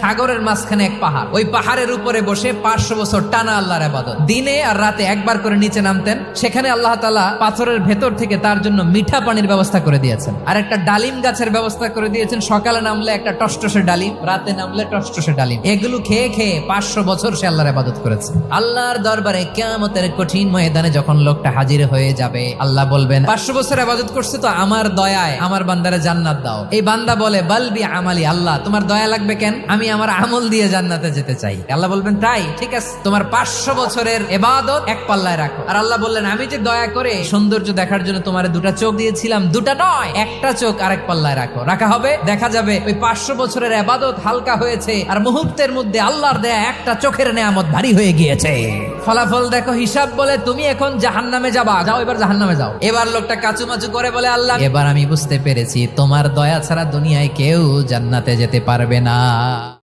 সাগরের মাঝখানে এক পাহাড়, ওই পাহাড়ের উপরে বসে 500 বছর টানা আল্লাহর ইবাদত, দিনে আর রাতে একবার করে নিচে নামতেন। সেখানে আল্লাহ তাআলা পাথরের ভেতর থেকে তার জন্য মিঠা পানির ব্যবস্থা করে দিয়েছেন, আর একটা ডালিম গাছের ব্যবস্থা করে দিয়েছেন। সকালে নামলে একটা টসটসে ডালিম, রাতে নামলে টসটসে ডালিম। এগুলো খেয়ে খেয়ে 500 বছর সে আল্লাহর ইবাদত করেছে। আল্লাহর দরবারে কিয়ামতের কঠিন ময়দানে যখন লোকটা হাজির হয়ে যাবে, আল্লাহ বলবেন 500 বছর ইবাদত করছে তো আমার দয়ায় আমার বান্দারে জান্নাত দাও। এই বান্দা বলে বালবি আমালি, আল্লাহ তোমার দয়া লাগবে কেন, আমি আমার আমল দিয়ে জান্নাতে যেতে চাই। আল্লাহ বলবেন তাই, ঠিক আছে, তোমার 500 বছরের ইবাদত এক পাল্লায় রাখো। আর আল্লাহ বললেন আমি যে দয়া করে সৌন্দর্য দেখার জন্য তোমার দুটা চোখ দিয়েছিলাম, দুটা নয় একটা চোখ আরেক পাল্লায় রাখো। রাখা হবে, দেখা যাবে ওই 500 বছরের ইবাদত হালকা হয়েছে, আর মুহূর্তের মধ্যে আল্লাহর দেয়া একটা চোখের নেয়ামত ভারী হয়ে গিয়েছে। ফলাফল দেখো, হিসাব বলে তুমি এখন জাহান্নামে যাবা, যাও এবার জাহান্নামে যাও। এবার লোকটা কাচুমাচু করে বলে আল্লাহ এবার আমি বুঝতে পেরেছি তোমার দয়া ছাড়া দুনিয়ায় কেউ জান্নাতে যেতে পারবে না।